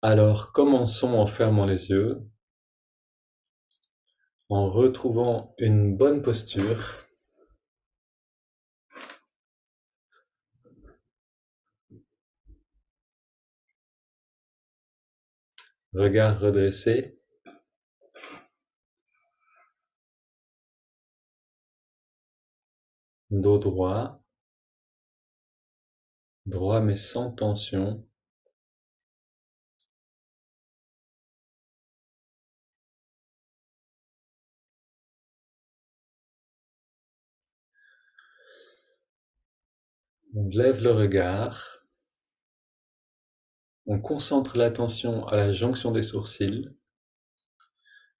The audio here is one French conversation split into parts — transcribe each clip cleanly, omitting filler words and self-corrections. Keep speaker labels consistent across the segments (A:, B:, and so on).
A: Alors, commençons en fermant les yeux, en retrouvant une bonne posture. Regard redressé. Dos droit. Droit mais sans tension. On lève le regard. On concentre l'attention à la jonction des sourcils.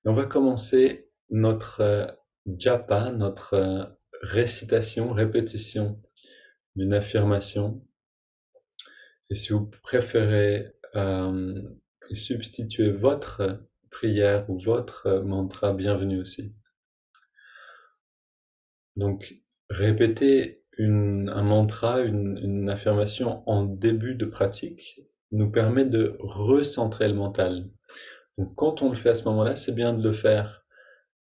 A: Et on va commencer notre japa, notre récitation, répétition d'une affirmation. Et si vous préférez substituer votre prière ou votre mantra, bienvenue aussi. Donc, répéter un mantra, une affirmation en début de pratique nous permet de recentrer le mental. Donc, quand on le fait à ce moment-là, c'est bien de le faire,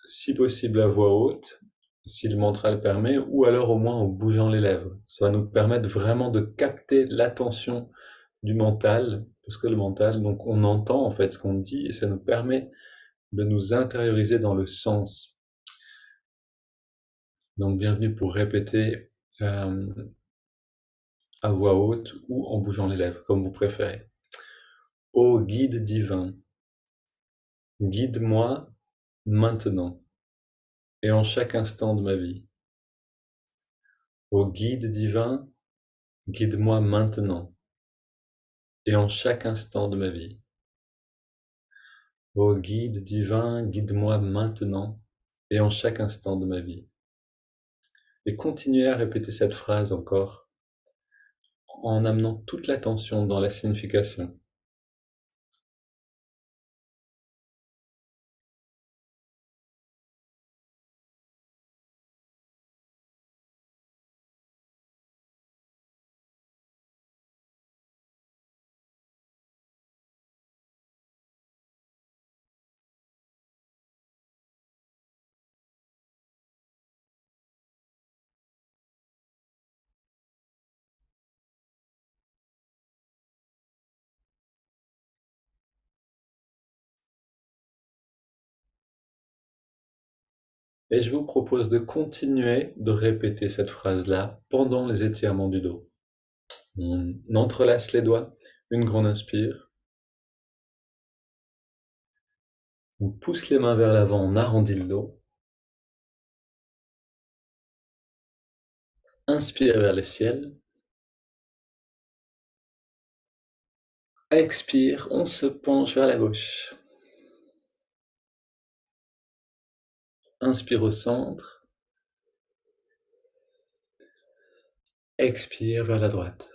A: si possible, à voix haute, si le mantra le permet, ou alors au moins en bougeant les lèvres. Ça va nous permettre vraiment de capter l'attention du mental, parce que le mental, donc on entend en fait ce qu'on dit, et ça nous permet de nous intérioriser dans le sens. Donc bienvenue pour répéter à voix haute ou en bougeant les lèvres, comme vous préférez. Ô guide divin, guide-moi maintenant et en chaque instant de ma vie. Ô guide divin, guide-moi maintenant et en chaque instant de ma vie. Ô guide divin, guide-moi maintenant et en chaque instant de ma vie. Et continuez à répéter cette phrase encore en amenant toute l'attention dans la signification. Et je vous propose de continuer de répéter cette phrase-là pendant les étirements du dos. On entrelace les doigts, une grande inspire. On pousse les mains vers l'avant, on arrondit le dos. Inspire vers le ciel. Expire, on se penche vers la gauche. Inspire au centre. Expire vers la droite.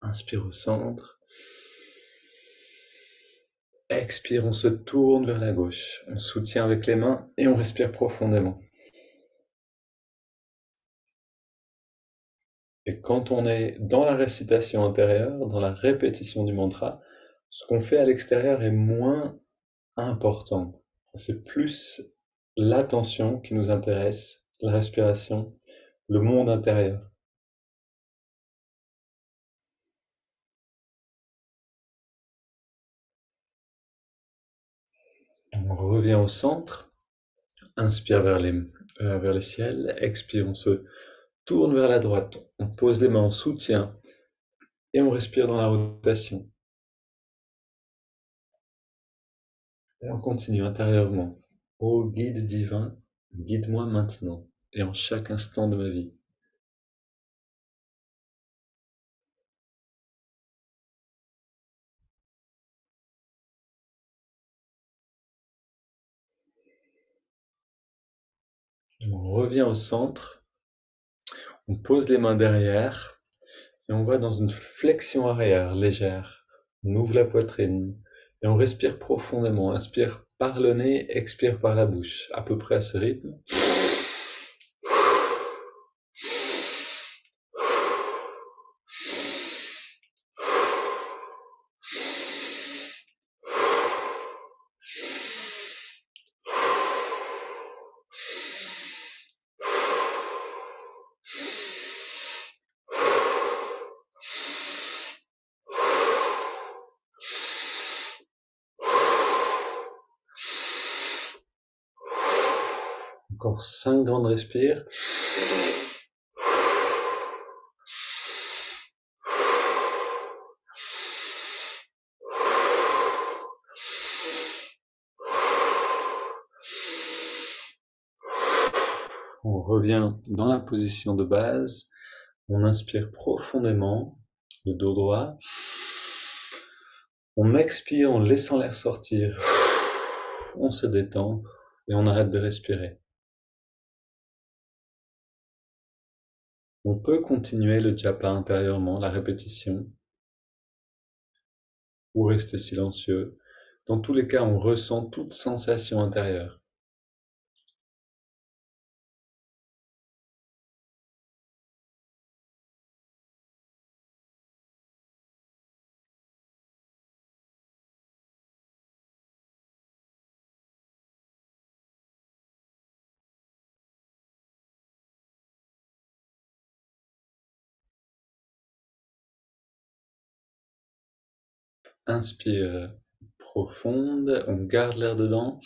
A: Inspire au centre. Expire, on se tourne vers la gauche. On soutient avec les mains et on respire profondément. Et quand on est dans la récitation intérieure, dans la répétition du mantra, ce qu'on fait à l'extérieur est moins important. C'est plus l'attention qui nous intéresse, la respiration, le monde intérieur. On revient au centre, inspire vers le ciel, expire, on se tourne vers la droite, on pose les mains en soutien et on respire dans la rotation. Et on continue intérieurement. Ô guide divin, guide-moi maintenant et en chaque instant de ma vie. On revient au centre, on pose les mains derrière et on va dans une flexion arrière légère. On ouvre la poitrine et on respire profondément. Inspire par le nez, expire par la bouche, à peu près à ce rythme. Encore 5 grandes respires. On revient dans la position de base. On inspire profondément, le dos droit. On expire en laissant l'air sortir. On se détend et on arrête de respirer. On peut continuer le japa intérieurement, la répétition, ou rester silencieux. Dans tous les cas, on ressent toute sensation intérieure. Inspire profonde, on garde l'air dedans.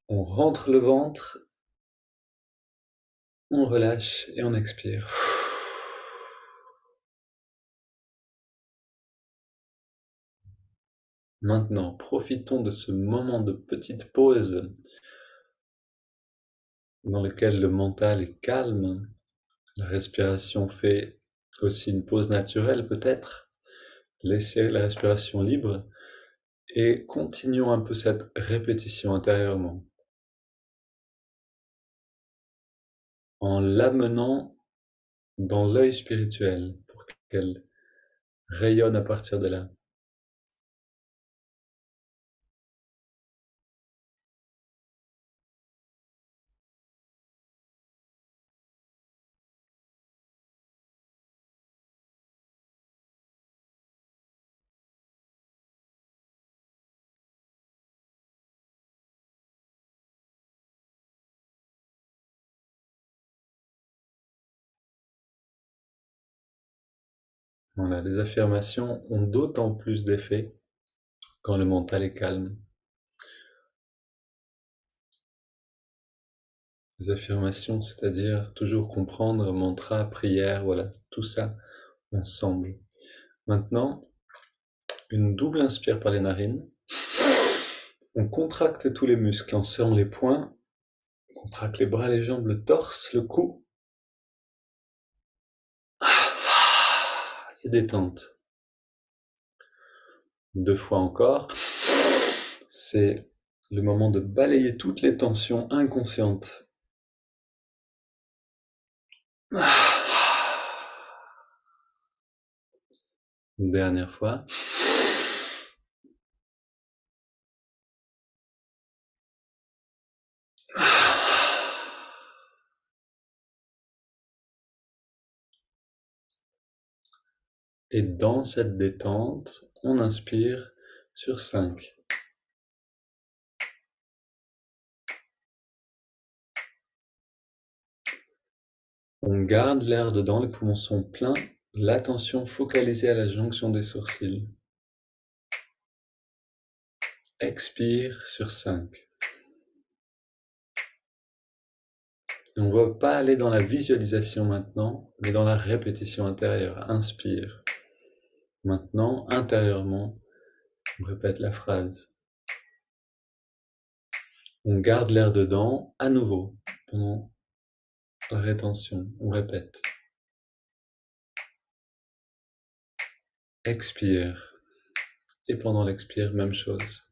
A: On rentre le ventre, on relâche et on expire. Maintenant, profitons de ce moment de petite pause dans lequel le mental est calme. La respiration fait aussi une pause naturelle peut-être. Laissez la respiration libre et continuons un peu cette répétition intérieurement en l'amenant dans l'œil spirituel pour qu'elle rayonne à partir de là. Voilà, les affirmations ont d'autant plus d'effet quand le mental est calme. Les affirmations, c'est-à-dire toujours comprendre mantra, prière, voilà, tout ça ensemble. Maintenant, une double inspire par les narines. On contracte tous les muscles en serrant les poings. On contracte les bras, les jambes, le torse, le cou. Et détente. 2 fois encore. C'est le moment de balayer toutes les tensions inconscientes. Une dernière fois. Et dans cette détente, on inspire sur 5. On garde l'air dedans, les poumons sont pleins, l'attention focalisée à la jonction des sourcils. Expire sur 5. On ne va pas aller dans la visualisation maintenant, mais dans la répétition intérieure. Inspire. Maintenant, intérieurement, on répète la phrase. On garde l'air dedans, à nouveau, pendant la rétention. On répète. Expire. Et pendant l'expire, même chose.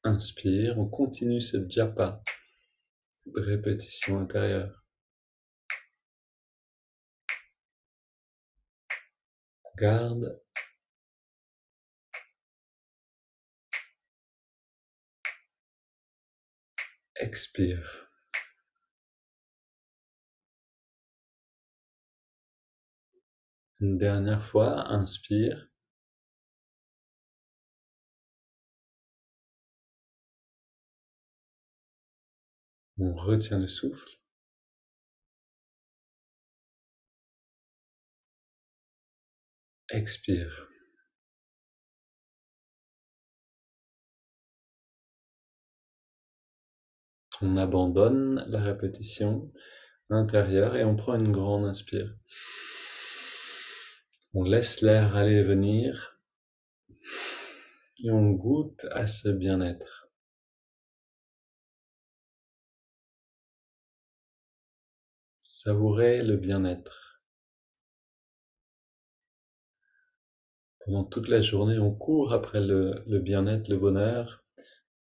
A: Inspire, on continue ce japa, cette répétition intérieure. Garde. Expire. Une dernière fois, inspire. On retient le souffle. Expire. On abandonne la répétition intérieure et on prend une grande inspire. On laisse l'air aller et venir et on goûte à ce bien-être. Savourez le bien-être. Pendant toute la journée, on court après le bien-être, le bonheur,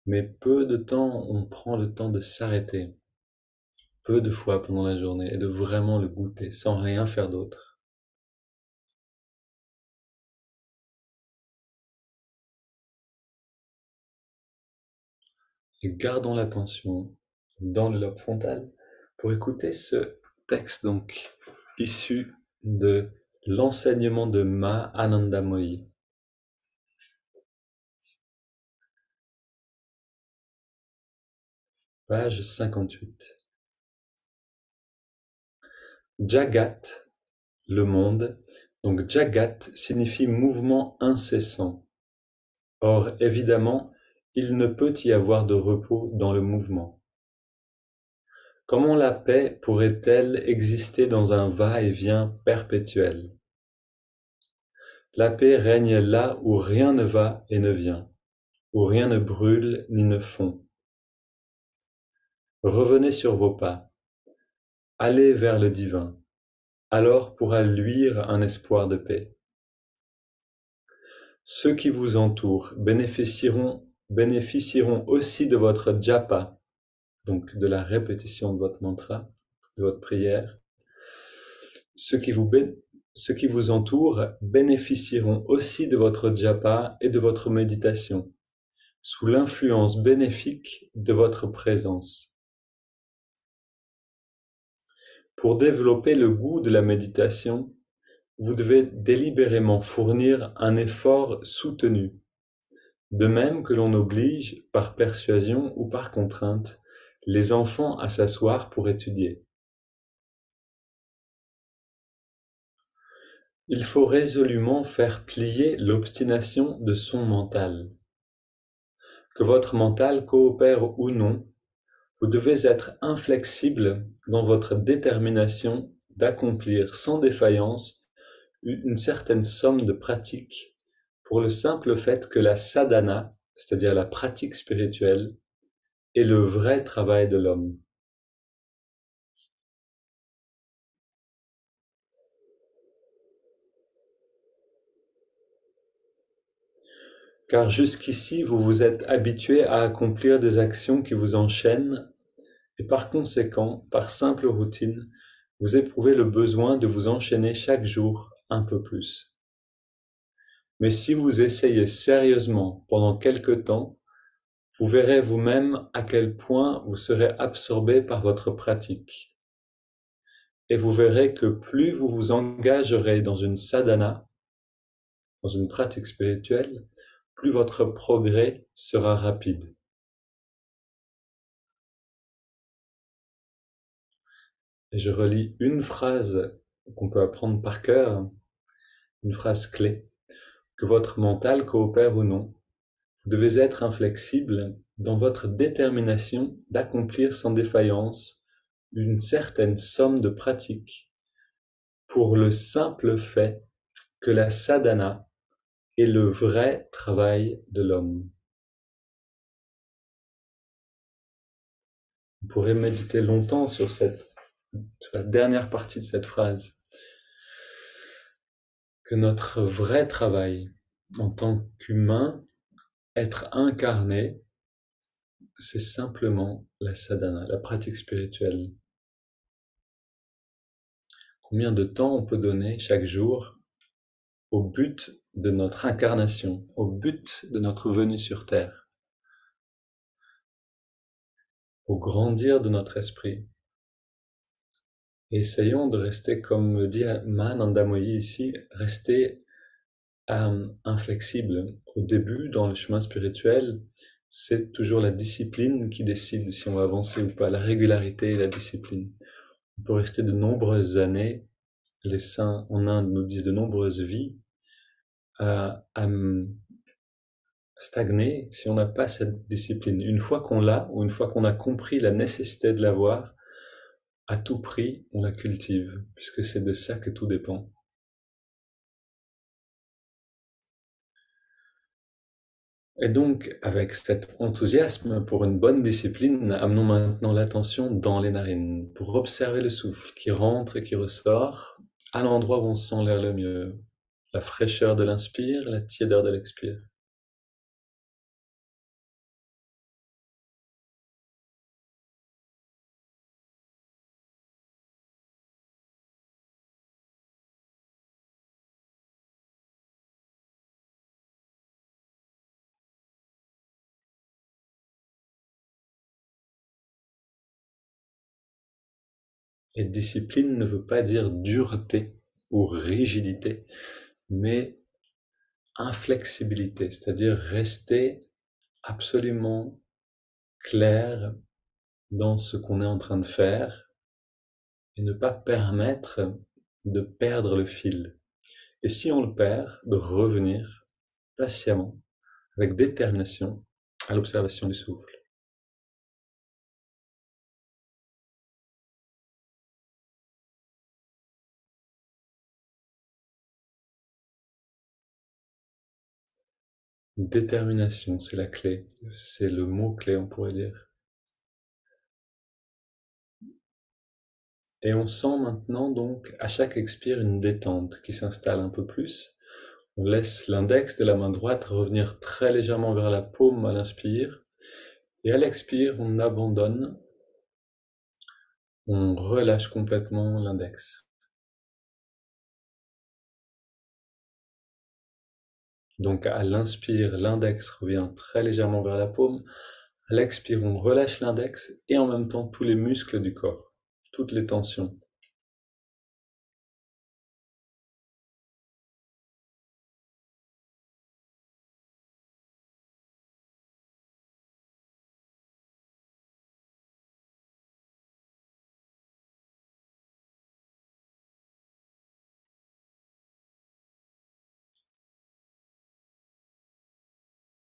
A: mais peu de temps, on prend le temps de s'arrêter, peu de fois pendant la journée, et de vraiment le goûter, sans rien faire d'autre. Et gardons l'attention dans le lobe frontal pour écouter ce texte donc issu de l'enseignement de Ma Anandamoyi. Page 58. Jagat, le monde. Donc Jagat signifie mouvement incessant. Or, évidemment, il ne peut y avoir de repos dans le mouvement. Comment la paix pourrait-elle exister dans un va-et-vient perpétuel? La paix règne là où rien ne va et ne vient, où rien ne brûle ni ne fond. Revenez sur vos pas, allez vers le divin, alors pourra luire un espoir de paix. Ceux qui vous entourent bénéficieront aussi de votre japa, donc de la répétition de votre mantra, de votre prière. Ceux qui vous entourent bénéficieront aussi de votre japa et de votre méditation, sous l'influence bénéfique de votre présence. Pour développer le goût de la méditation, vous devez délibérément fournir un effort soutenu, de même que l'on oblige, par persuasion ou par contrainte, les enfants à s'asseoir pour étudier. Il faut résolument faire plier l'obstination de son mental. Que votre mental coopère ou non, vous devez être inflexible dans votre détermination d'accomplir sans défaillance une certaine somme de pratiques pour le simple fait que la sadhana, c'est-à-dire la pratique spirituelle, est le vrai travail de l'homme. Car jusqu'ici, vous vous êtes habitué à accomplir des actions qui vous enchaînent et par conséquent, par simple routine, vous éprouvez le besoin de vous enchaîner chaque jour un peu plus. Mais si vous essayez sérieusement pendant quelque temps, vous verrez vous-même à quel point vous serez absorbé par votre pratique. Et vous verrez que plus vous vous engagerez dans une sadhana, dans une pratique spirituelle, plus votre progrès sera rapide. Et je relis une phrase qu'on peut apprendre par cœur, une phrase clé. Que votre mental coopère ou non, vous devez être inflexible dans votre détermination d'accomplir sans défaillance une certaine somme de pratiques pour le simple fait que la sadhana est le vrai travail de l'homme. Vous pourrez méditer longtemps sur la dernière partie de cette phrase. Que notre vrai travail en tant qu'humain, être incarné, c'est simplement la sadhana, la pratique spirituelle. Combien de temps on peut donner chaque jour au but de notre incarnation, au but de notre venue sur Terre, au grandir de notre esprit. Et essayons de rester, comme le dit Mahanandamoyi ici, rester inflexible. Au début, dans le chemin spirituel, c'est toujours la discipline qui décide si on va avancer ou pas, la régularité et la discipline. On peut rester de nombreuses années, les saints en Inde nous disent de nombreuses vies, à stagner si on n'a pas cette discipline. Une fois qu'on l'a, ou une fois qu'on a compris la nécessité de l'avoir, à tout prix, on la cultive, puisque c'est de ça que tout dépend. Et donc, avec cet enthousiasme pour une bonne discipline, amenons maintenant l'attention dans les narines pour observer le souffle qui rentre et qui ressort à l'endroit où on sent l'air le mieux. La fraîcheur de l'inspire, la tiédeur de l'expire. Et discipline ne veut pas dire dureté ou rigidité, mais inflexibilité, c'est-à-dire rester absolument clair dans ce qu'on est en train de faire et ne pas permettre de perdre le fil. Et si on le perd, de revenir patiemment, avec détermination, à l'observation du souffle. Détermination, c'est la clé, c'est le mot-clé, on pourrait dire. Et on sent maintenant donc à chaque expire une détente qui s'installe un peu plus. On laisse l'index de la main droite revenir très légèrement vers la paume à l'inspire. Et à l'expire, on abandonne, on relâche complètement l'index. Donc à l'inspire, l'index revient très légèrement vers la paume. À l'expire, on relâche l'index et en même temps tous les muscles du corps, toutes les tensions.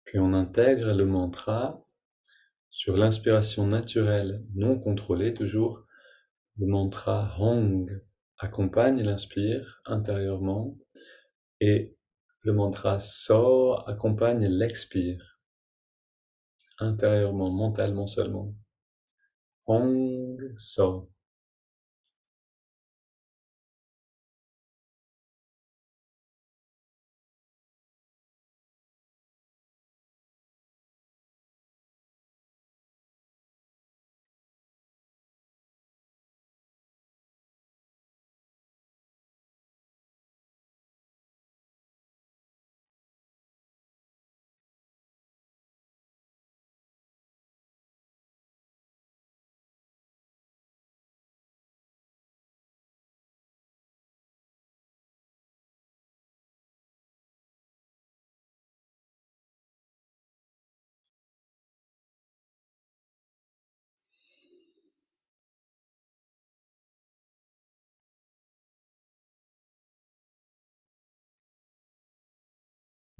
A: Puis on intègre le mantra sur l'inspiration naturelle, non contrôlée toujours. Le mantra Hong accompagne l'inspire intérieurement et le mantra So accompagne l'expire intérieurement, mentalement seulement. Hong So.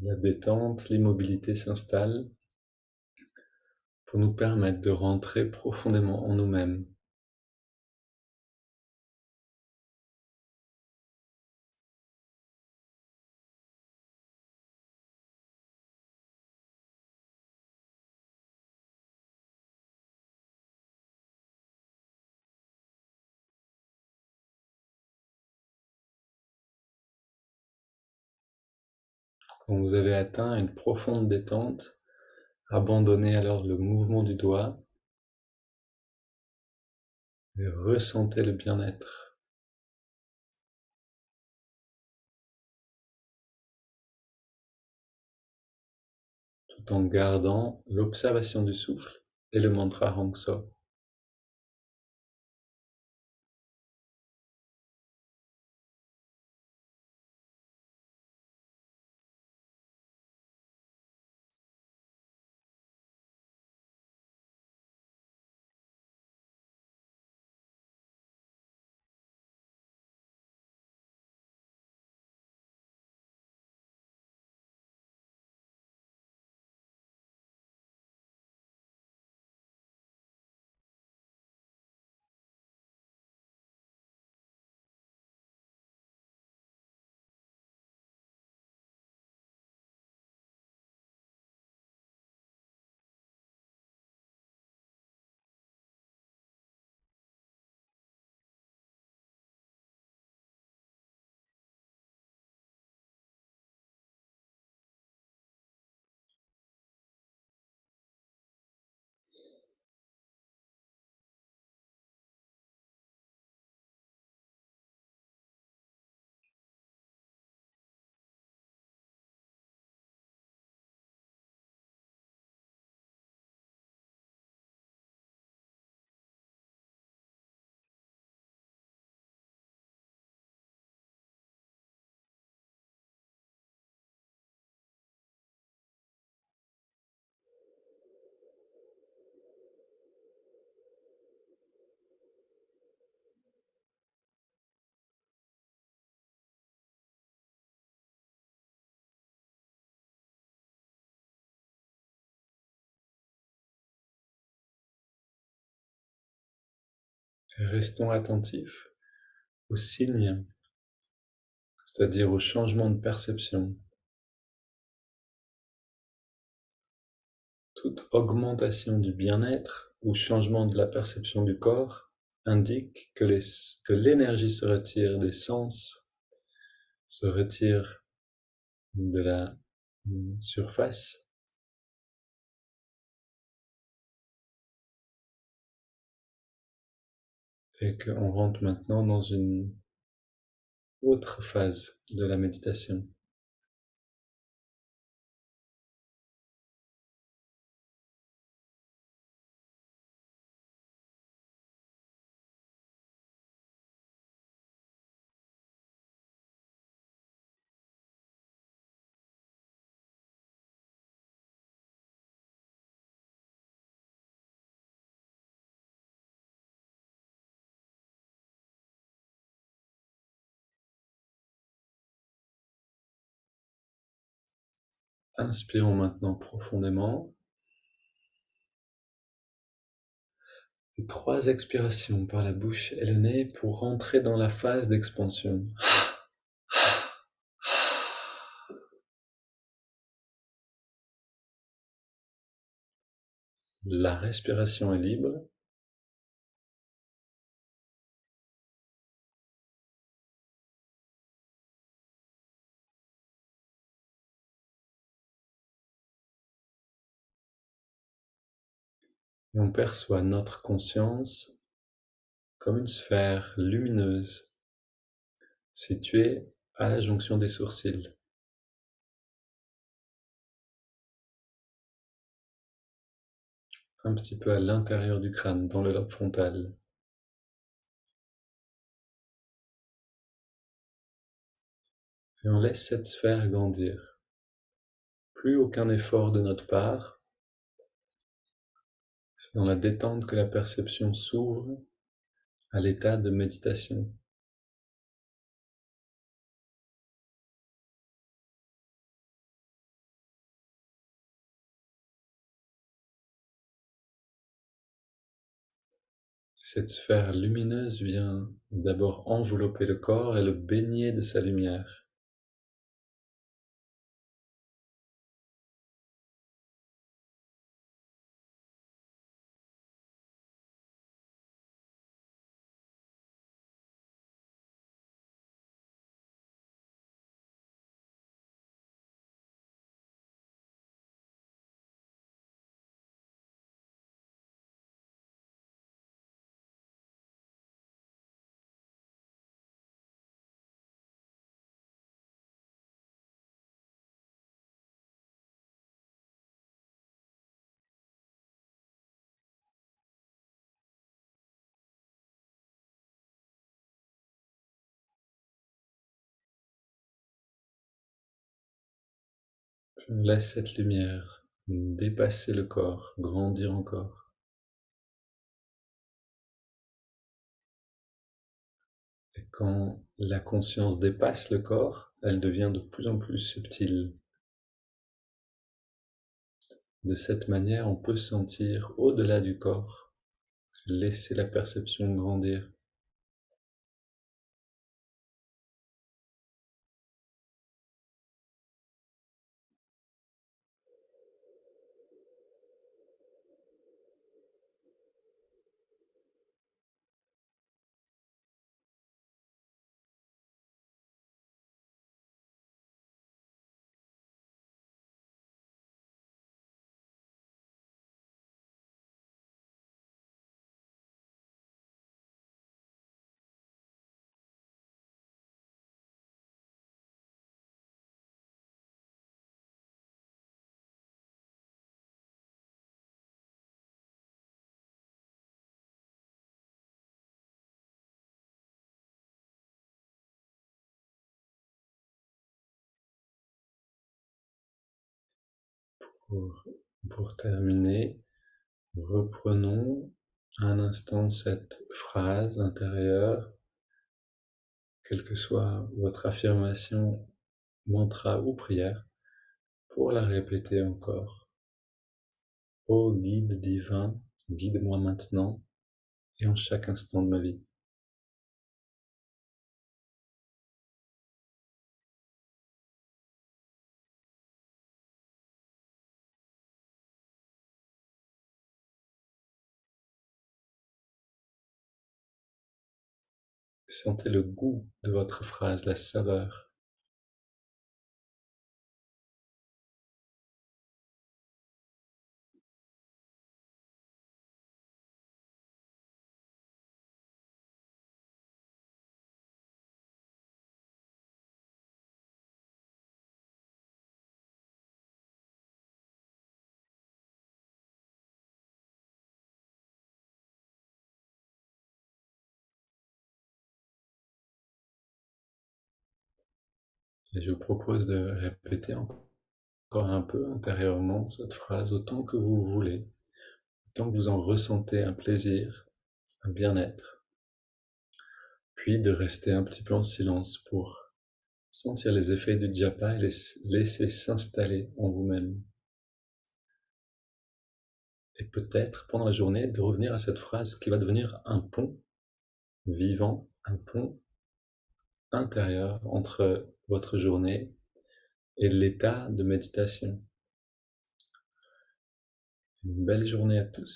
A: La détente, l'immobilité s'installe pour nous permettre de rentrer profondément en nous-mêmes. Quand vous avez atteint une profonde détente, abandonnez alors le mouvement du doigt et ressentez le bien-être, tout en gardant l'observation du souffle et le mantra Hong So. Restons attentifs aux signes, c'est-à-dire aux changements de perception. Toute augmentation du bien-être ou changement de la perception du corps indique que l'énergie se retire des sens, se retire de la surface, et qu'on rentre maintenant dans une autre phase de la méditation. Inspirons maintenant profondément. Et 3 expirations par la bouche et le nez pour rentrer dans la phase d'expansion. La respiration est libre. Et on perçoit notre conscience comme une sphère lumineuse située à la jonction des sourcils, un petit peu à l'intérieur du crâne, dans le lobe frontal. Et on laisse cette sphère grandir. Plus aucun effort de notre part. C'est dans la détente que la perception s'ouvre à l'état de méditation. Cette sphère lumineuse vient d'abord envelopper le corps et le baigner de sa lumière. Laisse cette lumière dépasser le corps, grandir encore. Et quand la conscience dépasse le corps, elle devient de plus en plus subtile. De cette manière, on peut sentir au-delà du corps, laisser la perception grandir. Pour, pour terminer, reprenons un instant cette phrase intérieure, quelle que soit votre affirmation, mantra ou prière, pour la répéter encore. Ô guide divin, guide-moi maintenant et en chaque instant de ma vie. Sentez le goût de votre phrase, la saveur. Et je vous propose de répéter encore un peu intérieurement cette phrase autant que vous voulez, autant que vous en ressentez un plaisir, un bien-être, puis de rester un petit peu en silence pour sentir les effets du japa et les laisser s'installer en vous-même. Et peut-être pendant la journée de revenir à cette phrase qui va devenir un pont vivant, un pont intérieur entre votre journée et l'état de méditation. Une belle journée à tous.